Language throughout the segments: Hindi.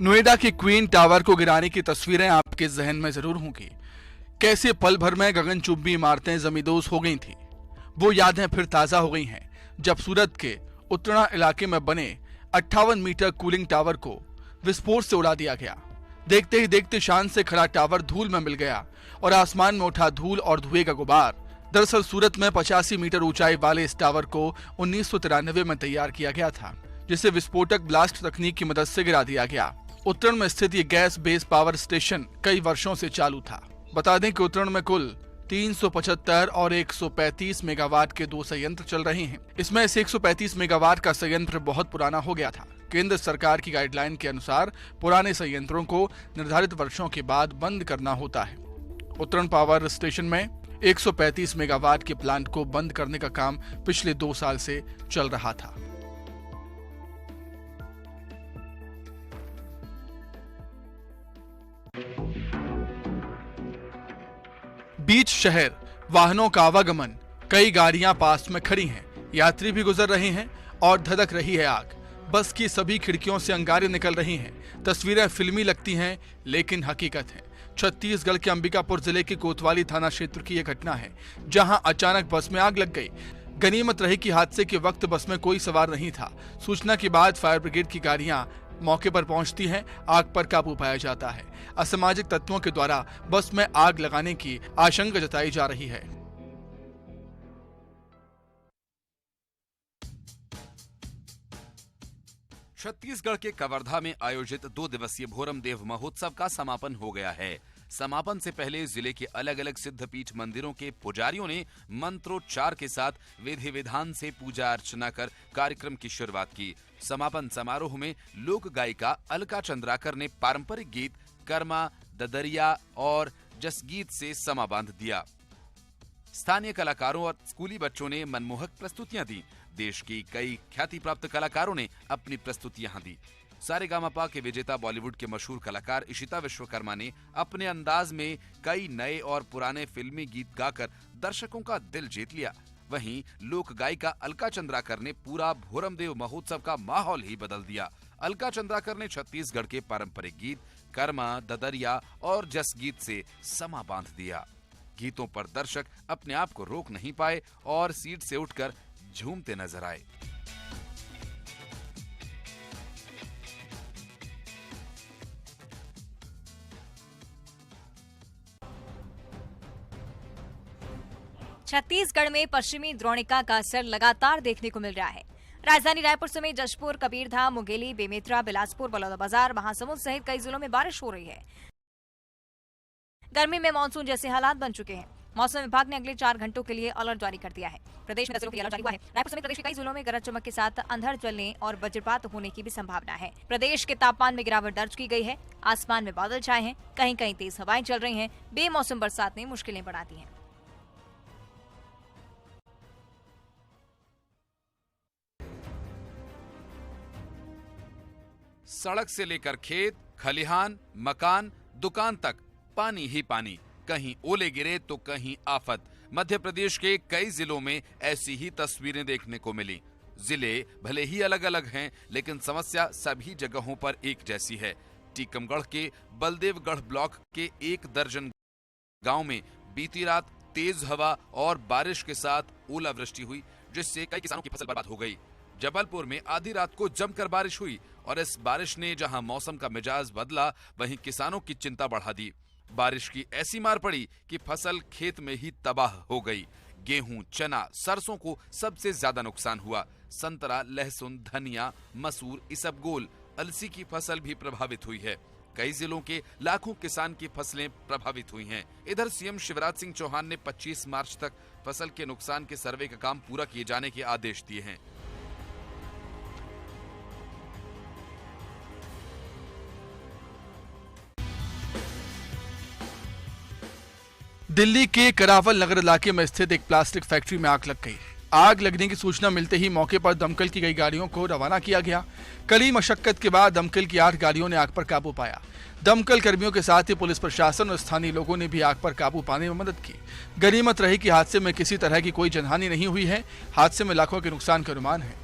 नोएडा के क्वीन टावर को गिराने की तस्वीरें आपके जहन में जरूर होंगी। कैसे पल भर में गगनचुंबी इमारतें जमींदोज हो गई थी। वो यादें फिर ताजा हो गई हैं जब सूरत के उत्तरा इलाके में बने 58 मीटर कूलिंग टावर को विस्फोट से उड़ा दिया गया। देखते ही देखते शान से खड़ा टावर धूल में मिल गया और आसमान में उठा धूल और धुएं का गुबार। दरअसल सूरत में 85 मीटर ऊंचाई वाले इस टावर को 1993 में तैयार किया गया था, जिसे विस्फोटक ब्लास्ट तकनीक की मदद से गिरा दिया गया। उत्तरण में स्थित ये गैस बेस पावर स्टेशन कई वर्षों से चालू था। बता दें कि उत्तरण में कुल 375 और 135 मेगावाट के दो संयंत्र चल रहे हैं। इसमें से 135 मेगावाट का संयंत्र बहुत पुराना हो गया था। केंद्र सरकार की गाइडलाइन के अनुसार पुराने संयंत्रों को निर्धारित वर्षों के बाद बंद करना होता है। उत्तरण पावर स्टेशन में 135 मेगावाट के प्लांट को बंद करने का काम पिछले 2 साल से चल रहा था। बीच शहर, वाहनों का आवागमन, कई गाड़ियां पास में खड़ी हैं, यात्री भी गुजर रहे हैं और धधक रही है आग। बस की सभी खिड़कियों से अंगारे निकल रही हैं। तस्वीरें फिल्मी लगती हैं लेकिन हकीकत है। छत्तीसगढ़ के अंबिकापुर जिले के कोतवाली थाना क्षेत्र की यह घटना है, जहां अचानक बस में आग लग गई। गनीमत रही कि हादसे के वक्त बस में कोई सवार नहीं था। सूचना के बाद फायर ब्रिगेड की गाड़ियां मौके पर पहुंचती हैं, आग पर काबू पाया जाता है। असामाजिक तत्वों के द्वारा बस में आग लगाने की आशंका जताई जा रही है। छत्तीसगढ़ के कवर्धा में आयोजित 2 दिवसीय भोरम देव महोत्सव का समापन हो गया है। समापन से पहले जिले के अलग अलग सिद्धपीठ मंदिरों के पुजारियों ने मंत्रोच्चार के साथ विधि विधान से पूजा अर्चना कर कार्यक्रम की शुरुआत की। समापन समारोह में लोक गायिका अलका चंद्राकर ने पारंपरिक गीत कर्मा, ददरिया और जसगीत से समा बांध दिया। स्थानीय कलाकारों और स्कूली बच्चों ने मनमोहक प्रस्तुतियां दी। देश की कई ख्याति प्राप्त कलाकारों ने अपनी प्रस्तुतियां दी। सारेगामापा के विजेता बॉलीवुड के मशहूर कलाकार इशिता विश्वकर्मा ने अपने अंदाज में कई नए और पुराने फिल्मी गीत गाकर दर्शकों का दिल जीत लिया। वहीं लोक गायिका अलका चंद्राकर ने पूरा भोरमदेव महोत्सव का माहौल ही बदल दिया। अलका चंद्राकर ने छत्तीसगढ़ के पारंपरिक गीत कर्मा, ददरिया और जसगीत से समा बांध दिया। गीतों पर दर्शक अपने आप को रोक नहीं पाए और सीट से उठकर झूमते नजर आए। छत्तीसगढ़ में पश्चिमी द्रोणिका का असर लगातार देखने को मिल रहा है। राजधानी रायपुर समेत जशपुर, कबीरधाम, मुंगेली, बेमेतरा, बिलासपुर, बलौदाबाजार, महासमुंद सहित कई जिलों में बारिश हो रही है। गर्मी में मानसून जैसे हालात बन चुके हैं। मौसम विभाग ने अगले 4 घंटों के लिए अलर्ट जारी कर दिया है। प्रदेश में 10 जिलों के लिए अलर्ट जारी हुआ है। रायपुर समेत प्रदेश के कई जिलों में गरज चमक के साथ अंधड़ चलने और वज्रपात होने की भी संभावना है। प्रदेश के तापमान में गिरावट दर्ज की गई है। आसमान में बादल छाए हैं, कहीं कहीं तेज हवाएं चल रही हैं। बेमौसम बरसात ने मुश्किलें बढ़ा दी हैं। सड़क से लेकर खेत, खलिहान, मकान, दुकान तक पानी ही पानी। कहीं ओले गिरे तो कहीं आफत। मध्य प्रदेश के कई जिलों में ऐसी ही तस्वीरें देखने को मिली। जिले भले ही अलग अलग हैं, लेकिन समस्या सभी जगहों पर एक जैसी है। टीकमगढ़ के बलदेवगढ़ ब्लॉक के 1 दर्जन गांव में बीती रात तेज हवा और बारिश के साथ ओलावृष्टि हुई, जिससे कई किसानों की फसल बर्बाद हो गई। जबलपुर में आधी रात को जमकर बारिश हुई और इस बारिश ने जहां मौसम का मिजाज बदला, वहीं किसानों की चिंता बढ़ा दी। बारिश की ऐसी मार पड़ी कि फसल खेत में ही तबाह हो गई। गेहूं, चना, सरसों को सबसे ज्यादा नुकसान हुआ। संतरा, लहसुन, धनिया, मसूर, इसबगोल, अलसी की फसल भी प्रभावित हुई है। कई जिलों के लाखों किसान की फसलें प्रभावित हुई हैं। इधर सीएम शिवराज सिंह चौहान ने 25 मार्च तक फसल के नुकसान के सर्वे का काम पूरा किए जाने के आदेश दिए हैं। दिल्ली के करावल नगर इलाके में स्थित एक प्लास्टिक फैक्ट्री में आग लग गई। आग लगने की सूचना मिलते ही मौके पर दमकल की गई गाड़ियों को रवाना किया गया। कड़ी मशक्कत के बाद दमकल की 8 गाड़ियों ने आग पर काबू पाया। दमकल कर्मियों के साथ ही पुलिस प्रशासन और स्थानीय लोगों ने भी आग पर काबू पाने में मदद की। गनीमत रही कि हादसे में किसी तरह की कोई जनहानि नहीं हुई है। हादसे में लाखों के नुकसान का अनुमान है।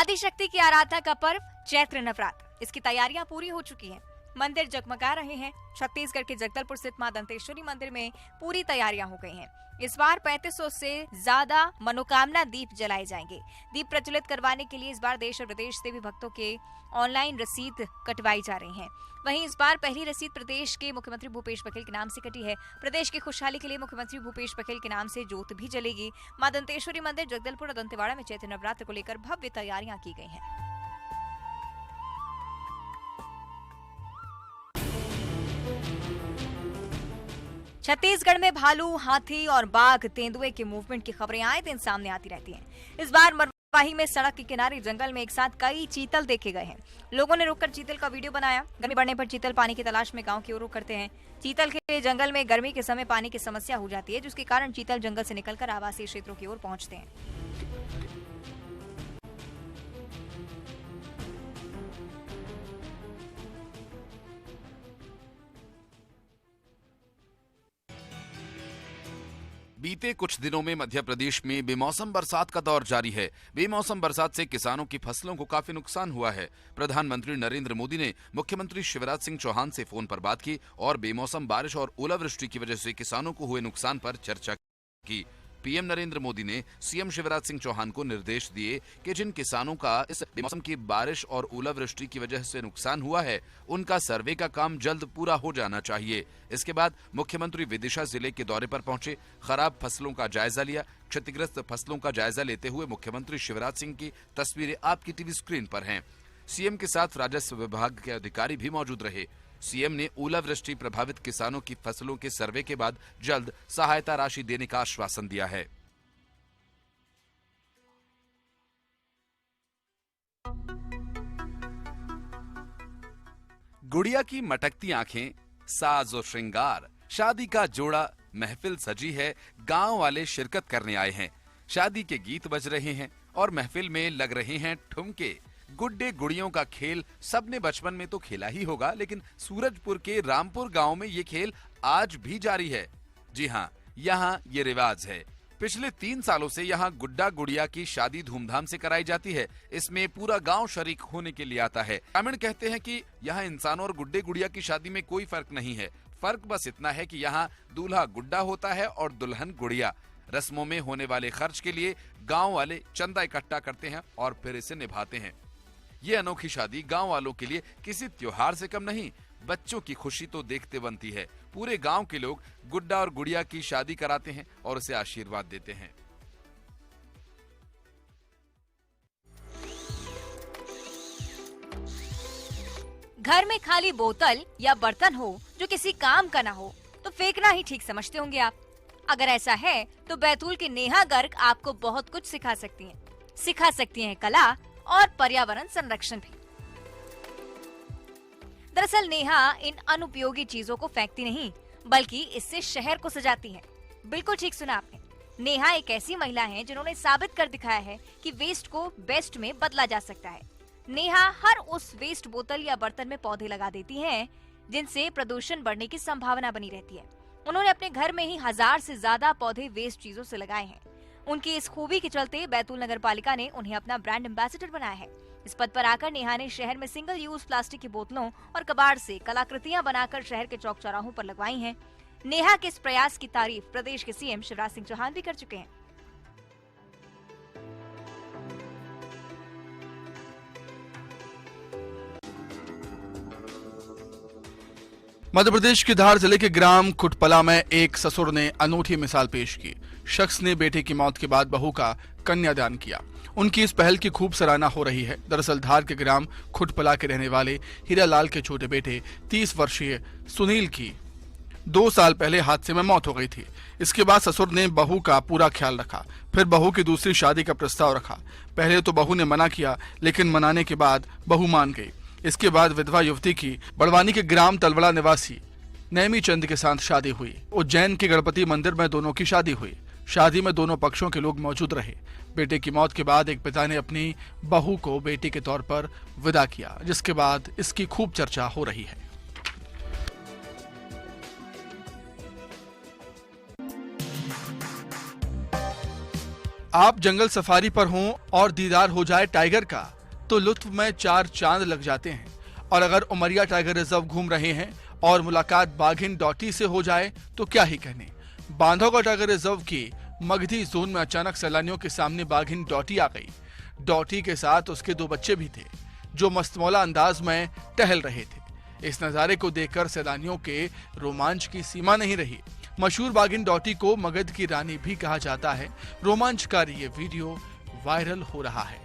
आदिशक्ति की आराधना का पर्व चैत्र नवरात्र, इसकी तैयारियां पूरी हो चुकी हैं। मंदिर जगमगा रहे हैं। छत्तीसगढ़ के जगदलपुर स्थित मां दंतेश्वरी मंदिर में पूरी तैयारियां हो गई हैं। इस बार 3500 से ज्यादा मनोकामना दीप जलाए जाएंगे। दीप प्रज्वलित करवाने के लिए इस बार देश और विदेश से भी भक्तों के ऑनलाइन रसीद कटवाई जा रही हैं। वहीं इस बार पहली रसीद प्रदेश के मुख्यमंत्री भूपेश बघेल के नाम से कटी है। प्रदेश की खुशहाली के लिए मुख्यमंत्री भूपेश बघेल के नाम से जोत भी जलेगी। मां दंतेश्वरी मंदिर जगदलपुर और दंतेवाड़ा में चैत्र नवरात्र को लेकर भव्य तैयारियां की गई हैं। छत्तीसगढ़ में भालू, हाथी और बाघ, तेंदुए के मूवमेंट की खबरें आए दिन सामने आती रहती हैं। इस बार मरवाही में सड़क के किनारे जंगल में एक साथ कई चीतल देखे गए हैं। लोगों ने रुककर चीतल का वीडियो बनाया। गर्मी बढ़ने पर चीतल पानी की तलाश में गांव की ओर रुख करते हैं। चीतल के जंगल में गर्मी के समय पानी की समस्या हो जाती है, जिसके कारण चीतल जंगल से निकलकर आवासीय क्षेत्रों की ओर पहुंचते हैं। बीते कुछ दिनों में मध्य प्रदेश में बेमौसम बरसात का दौर जारी है। बेमौसम बरसात से किसानों की फसलों को काफी नुकसान हुआ है। प्रधानमंत्री नरेंद्र मोदी ने मुख्यमंत्री शिवराज सिंह चौहान से फोन पर बात की और बेमौसम बारिश और ओलावृष्टि की वजह से किसानों को हुए नुकसान पर चर्चा की। पीएम नरेंद्र मोदी ने सीएम शिवराज सिंह चौहान को निर्देश दिए कि जिन किसानों का इस बेमौसम की बारिश और ओलावृष्टि की वजह से नुकसान हुआ है, उनका सर्वे का काम जल्द पूरा हो जाना चाहिए। इसके बाद मुख्यमंत्री विदिशा जिले के दौरे पर पहुंचे, खराब फसलों का जायजा लिया। क्षतिग्रस्त फसलों का जायजा लेते हुए मुख्यमंत्री शिवराज सिंह की तस्वीरें आपकी टीवी स्क्रीन पर हैं। सीएम के साथ राजस्व विभाग के अधिकारी भी मौजूद रहे। सीएम ने ओलावृष्टि प्रभावित किसानों की फसलों के सर्वे के बाद जल्द सहायता राशि देने का आश्वासन दिया है। गुड़िया की मटकती आंखें, साज और श्रृंगार, शादी का जोड़ा, महफिल सजी है। गांव वाले शिरकत करने आए हैं। शादी के गीत बज रहे हैं और महफिल में लग रहे हैं ठुमके। गुड्डे गुड़ियों का खेल सबने बचपन में तो खेला ही होगा, लेकिन सूरजपुर के रामपुर गांव में ये खेल आज भी जारी है। जी हाँ, यहाँ ये रिवाज है। पिछले 3 सालों से यहाँ गुड्डा गुड़िया की शादी धूमधाम से कराई जाती है। इसमें पूरा गांव शरीक होने के लिए आता है। ग्रामीण कहते हैं कि यहाँ इंसानों और गुड्डे गुड़िया की शादी में कोई फर्क नहीं है। फर्क बस इतना है कि यहाँ दूल्हा गुड्डा होता है और दुल्हन गुड़िया। रस्मों में होने वाले खर्च के लिए गाँव वाले चंदा इकट्ठा करते हैं और फिर इसे निभाते हैं। ये अनोखी शादी गांव वालों के लिए किसी त्योहार से कम नहीं, बच्चों की खुशी तो देखते बनती है। पूरे गांव के लोग गुड्डा और गुड़िया की शादी कराते हैं और उसे आशीर्वाद देते हैं। घर में खाली बोतल या बर्तन हो जो किसी काम का ना हो तो फेंकना ही ठीक समझते होंगे आप। अगर ऐसा है तो बैतूल की नेहा गर्ग आपको बहुत कुछ सिखा सकती हैं कला और पर्यावरण संरक्षण भी। दरअसल नेहा इन अनुपयोगी चीजों को फेंकती नहीं, बल्कि इससे शहर को सजाती है। बिल्कुल ठीक सुना आपने। नेहा एक ऐसी महिला है जिन्होंने साबित कर दिखाया है कि वेस्ट को बेस्ट में बदला जा सकता है। नेहा हर उस वेस्ट बोतल या बर्तन में पौधे लगा देती हैं, जिनसे प्रदूषण बढ़ने की संभावना बनी रहती है। उन्होंने अपने घर में ही 1000 से ज्यादा पौधे वेस्ट चीजों से लगाए हैं। उनकी इस खूबी के चलते बैतूल नगर पालिका ने उन्हें अपना ब्रांड एम्बेसडर बनाया है। इस पद पर आकर नेहा ने शहर में सिंगल यूज प्लास्टिक की बोतलों और कबाड़ से कलाकृतियां बनाकर शहर के चौक चौराहों पर लगवाई हैं। नेहा के इस प्रयास की तारीफ प्रदेश के सीएम शिवराज सिंह चौहान भी कर चुके हैं। मध्य प्रदेश के धार जिले के ग्राम खुटपला में एक ससुर ने अनूठी मिसाल पेश की। शख्स ने बेटे की मौत के बाद बहू का कन्यादान किया। उनकी इस पहल की खूब सराहना हो रही है। दरअसल धार के ग्राम खुटपला के रहने वाले हीरालाल के छोटे बेटे 30 वर्षीय सुनील की 2 साल पहले हादसे में मौत हो गई थी। इसके बाद ससुर ने बहू का पूरा ख्याल रखा। फिर बहू की दूसरी शादी का प्रस्ताव रखा। पहले तो बहू ने मना किया, लेकिन मनाने के बाद बहू मान गई। इसके बाद विधवा युवती की बड़वानी के ग्राम तलवड़ा निवासी नैमी चंद के साथ शादी हुई। उज्जैन के गणपति मंदिर में दोनों की शादी हुई। शादी में दोनों पक्षों के लोग मौजूद रहे। बेटे की मौत के बाद एक पिता ने अपनी बहू को बेटी के तौर पर विदा किया, जिसके बाद इसकी खूब चर्चा हो रही है। आप जंगल सफारी पर हों और दीदार हो जाए टाइगर का तो लुत्फ में 4 चांद लग जाते हैं। और अगर उमरिया टाइगर रिजर्व घूम रहे हैं और मुलाकात बाघिन डॉटी से हो जाए तो क्या ही कहने। बांधवगढ़ टाइगर रिजर्व की मगधी जोन में अचानक सैलानियों के सामने बाघिन डॉटी आ गई। डॉटी के साथ उसके 2 बच्चे भी थे जो मस्तमौला अंदाज में टहल रहे थे। इस नजारे को देखकर सैलानियों के रोमांच की सीमा नहीं रही। मशहूर बाघिन डॉटी को मगध की रानी भी कहा जाता है। रोमांचकारी ये वीडियो वायरल हो रहा है।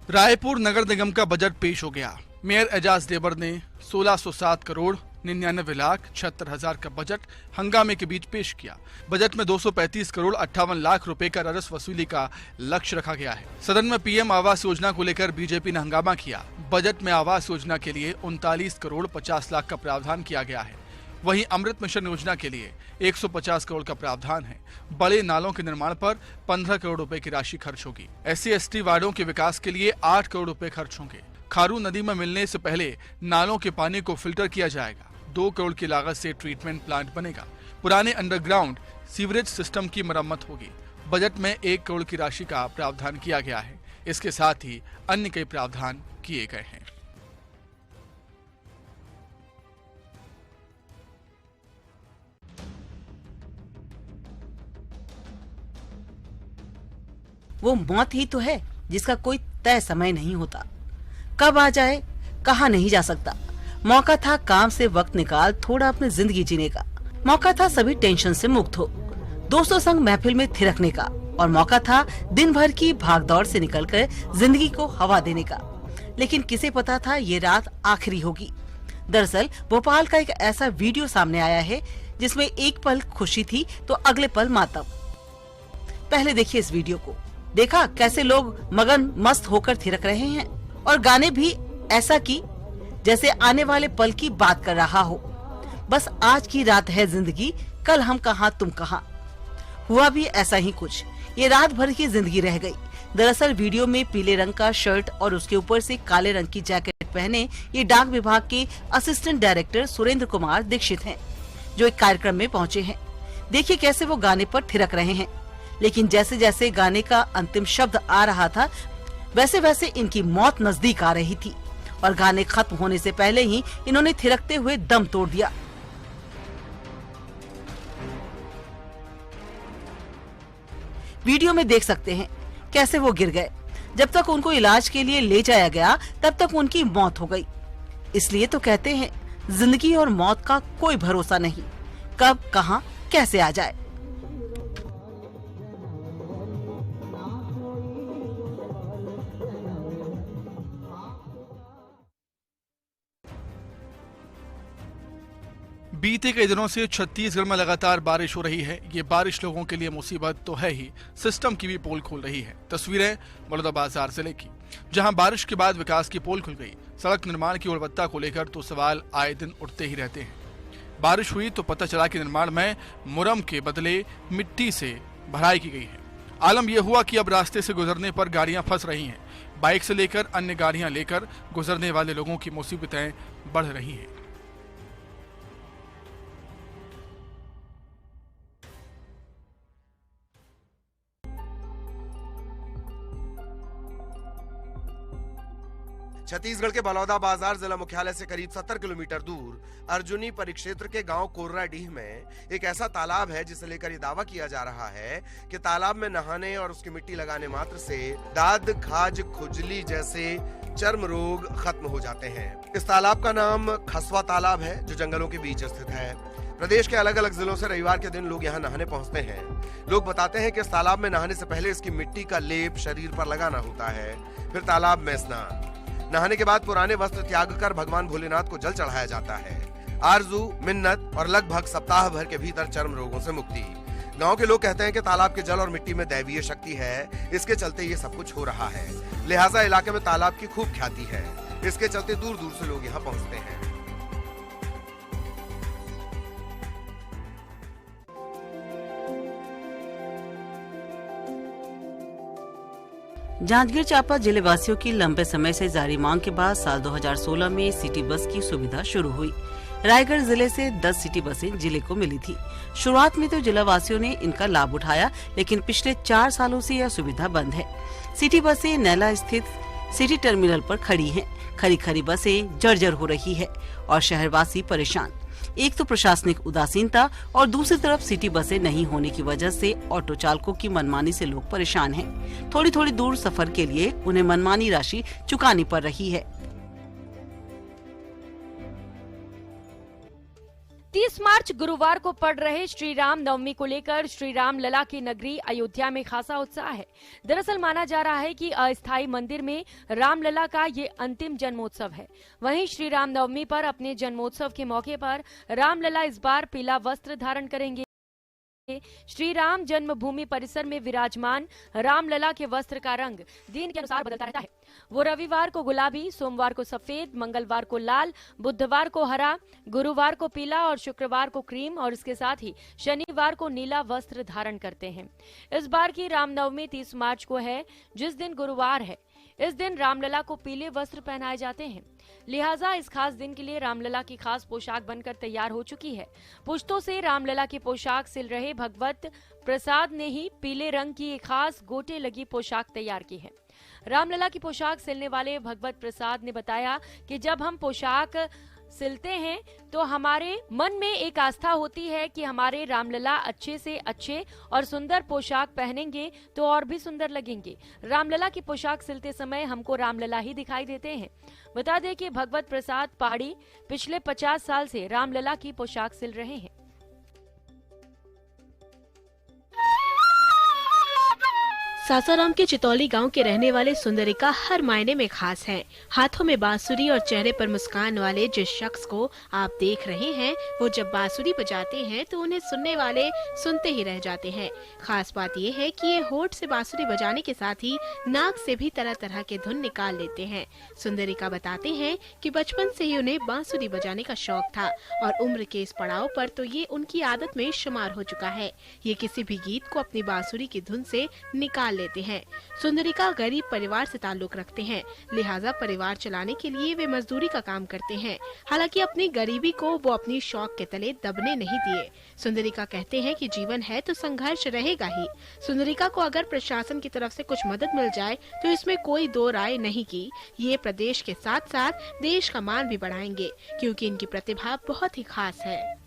रायपुर नगर निगम का बजट पेश हो गया। मेयर एजाज देवर ने 1607 करोड़ 99,76,000 का बजट हंगामे के बीच पेश किया। बजट में 235 करोड़ 58 लाख रुपए का राजस्व वसूली का लक्ष्य रखा गया है। सदन में पीएम आवास योजना को लेकर बीजेपी ने हंगामा किया। बजट में आवास योजना के लिए 39 करोड़ 50 लाख का प्रावधान किया गया है। वहीं अमृत मिशन योजना के लिए 150 करोड़ का प्रावधान है। बड़े नालों के निर्माण पर 15 करोड़ रुपए की राशि खर्च होगी। SC/ST वार्डों के विकास के लिए 8 करोड़ रुपए खर्च होंगे। खारू नदी में मिलने से पहले नालों के पानी को फिल्टर किया जाएगा। 2 करोड़ की लागत से ट्रीटमेंट प्लांट बनेगा। पुराने अंडरग्राउंड सीवरेज सिस्टम की मरम्मत होगी। बजट में 1 करोड़ की राशि का प्रावधान किया गया है। इसके साथ ही अन्य कई प्रावधान किए गए हैं। वो मौत ही तो है जिसका कोई तय समय नहीं होता। कब आ जाए कहा नहीं जा सकता। मौका था काम से वक्त निकाल थोड़ा अपनी जिंदगी जीने का। मौका था सभी टेंशन से मुक्त हो, दोस्तों संग महफिल में थिरकने का। और मौका था दिन भर की भागदौड़ से निकलकर जिंदगी को हवा देने का। लेकिन किसे पता था ये रात आखिरी होगी। दरअसल भोपाल का एक ऐसा वीडियो सामने आया है जिसमें एक पल खुशी थी तो अगले पल मातम। पहले देखिए इस वीडियो को। देखा कैसे लोग मगन मस्त होकर थिरक रहे हैं और गाने भी ऐसा की जैसे आने वाले पल की बात कर रहा हो। बस आज की रात है जिंदगी, कल हम कहां तुम कहां। हुआ भी ऐसा ही कुछ। ये रात भर की जिंदगी रह गई। दरअसल वीडियो में पीले रंग का शर्ट और उसके ऊपर से काले रंग की जैकेट पहने ये डाक विभाग के असिस्टेंट डायरेक्टर सुरेंद्र कुमार दीक्षित हैं, जो एक कार्यक्रम में पहुंचे हैं। देखिए कैसे वो गाने पर थिरक रहे हैं। लेकिन जैसे जैसे गाने का अंतिम शब्द आ रहा था वैसे वैसे इनकी मौत नजदीक आ रही थी और गाने खत्म होने से पहले ही इन्होंने थिरकते हुए दम तोड़ दिया। वीडियो में देख सकते हैं कैसे वो गिर गए। जब तक उनको इलाज के लिए ले जाया गया तब तक उनकी मौत हो गई। इसलिए तो कहते हैं जिंदगी और मौत का कोई भरोसा नहीं, कब कहां कैसे आ जाए। बीते कई दिनों से छत्तीसगढ़ में लगातार बारिश हो रही है। ये बारिश लोगों के लिए मुसीबत तो है ही, सिस्टम की भी पोल खोल रही है। तस्वीरें बलौदाबाजार जिले की, जहां बारिश के बाद विकास की पोल खुल गई। सड़क निर्माण की गुणवत्ता को लेकर तो सवाल आए दिन उठते ही रहते हैं। बारिश हुई तो पता चला कि निर्माण में मुरम के बदले मिट्टी से भराई की गई है। आलम यह हुआ कि अब रास्ते से गुजरने पर गाड़ियां फंस रही हैं। बाइक से लेकर अन्य गाड़ियां लेकर गुजरने वाले लोगों की मुसीबतें बढ़ रही हैं। छत्तीसगढ़ के बलौदाबाजार जिला मुख्यालय से करीब 70 किलोमीटर दूर अर्जुनी परिक्षेत्र के गांव कोर्राडीह में एक ऐसा तालाब है जिसे लेकर ये दावा किया जा रहा है कि तालाब में नहाने और उसकी मिट्टी लगाने मात्र से दाद, खाज, खुजली जैसे चर्म रोग खत्म हो जाते हैं। इस तालाब का नाम खसवा तालाब है जो जंगलों के बीच स्थित है। प्रदेश के अलग अलग जिलों से रविवार के दिन लोग यहाँ नहाने पहुँचते हैं। लोग बताते हैं कि इस तालाब में नहाने से पहले इसकी मिट्टी का लेप शरीर पर लगाना होता है, फिर तालाब में स्नान। नहाने के बाद पुराने वस्त्र त्याग कर भगवान भोलेनाथ को जल चढ़ाया जाता है। आरजू, मिन्नत और लगभग सप्ताह भर के भीतर चर्म रोगों से मुक्ति। गांव के लोग कहते हैं कि तालाब के जल और मिट्टी में दैवीय शक्ति है, इसके चलते ये सब कुछ हो रहा है। लिहाजा इलाके में तालाब की खूब ख्याति है। इसके चलते दूर दूर से लोग यहाँ पहुँचते हैं। जांजगीर चांपा जिले वासियों की लंबे समय से जारी मांग के बाद साल 2016 में सिटी बस की सुविधा शुरू हुई। रायगढ़ जिले से 10 सिटी बसें जिले को मिली थी। शुरुआत में तो जिला वासियों ने इनका लाभ उठाया, लेकिन पिछले 4 सालों से यह सुविधा बंद है। सिटी बसें नैला स्थित सिटी टर्मिनल पर खड़ी हैं। खरी बसें जर्जर हो रही है और शहरवासी परेशान। एक तो प्रशासनिक उदासीनता और दूसरी तरफ सिटी बसें नहीं होने की वजह से ऑटो चालकों की मनमानी से लोग परेशान हैं। थोड़ी दूर सफर के लिए उन्हें मनमानी राशि चुकानी पड़ रही है। 30 मार्च गुरुवार को पड़ रहे श्री राम नवमी को लेकर श्री राम लला की नगरी अयोध्या में खासा उत्साह है। दरअसल माना जा रहा है कि अस्थायी मंदिर में रामलला का ये अंतिम जन्मोत्सव है। वहीं श्री राम नवमी पर अपने जन्मोत्सव के मौके पर रामलला इस बार पीला वस्त्र धारण करेंगे। श्री राम जन्मभूमि परिसर में विराजमान रामलला के वस्त्र का रंग दिन के अनुसार बदलता रहता है। वो रविवार को गुलाबी, सोमवार को सफेद, मंगलवार को लाल, बुधवार को हरा, गुरुवार को पीला और शुक्रवार को क्रीम और इसके साथ ही शनिवार को नीला वस्त्र धारण करते हैं। इस बार की रामनवमी 30 मार्च को है, जिस दिन गुरुवार है। इस दिन रामलला को पीले वस्त्र पहनाए जाते हैं। लिहाजा इस खास दिन के लिए रामलला की खास पोशाक बनकर तैयार हो चुकी है। पुश्तों से रामलला की पोशाक सिल रहे भगवत प्रसाद ने ही पीले रंग की एक खास गोटे लगी पोशाक तैयार की है। रामलला की पोशाक सिलने वाले भगवत प्रसाद ने बताया कि जब हम पोशाक सिलते हैं तो हमारे मन में एक आस्था होती है कि हमारे रामलला अच्छे से अच्छे और सुंदर पोशाक पहनेंगे तो और भी सुंदर लगेंगे। रामलला की पोशाक सिलते समय हमको रामलला ही दिखाई देते हैं। बता दें कि भगवत प्रसाद पहाड़ी पिछले 50 साल से रामलला की पोशाक सिल रहे हैं। सासाराम के चितौली गांव के रहने वाले सुंदरिका हर मायने में खास हैं। हाथों में बांसुरी और चेहरे पर मुस्कान वाले जिस शख्स को आप देख रहे हैं, वो जब बांसुरी बजाते हैं तो उन्हें सुनने वाले सुनते ही रह जाते हैं। खास बात ये है कि ये होठ से बांसुरी बजाने के साथ ही नाक से भी तरह तरह के धुन निकाल लेते हैं। सुंदरिका बताते हैं कि बचपन से ही उन्हें बांसुरी बजाने का शौक था और उम्र के इस पड़ाव पर तो ये उनकी आदत में शुमार हो चुका है। ये किसी भी गीत को अपनी बांसुरी की धुन से निकाल लेते हैं। सुंदरिका गरीब परिवार से ताल्लुक रखते हैं, लिहाजा परिवार चलाने के लिए वे मजदूरी का काम करते हैं। हालांकि अपनी गरीबी को वो अपनी शौक के तले दबने नहीं दिए। सुंदरिका कहते हैं कि जीवन है तो संघर्ष रहेगा ही। सुंदरिका को अगर प्रशासन की तरफ से कुछ मदद मिल जाए तो इसमें कोई दो राय नहीं की ये प्रदेश के साथ साथ देश का मान भी बढ़ाएंगे, क्योंकि इनकी प्रतिभा बहुत ही खास है।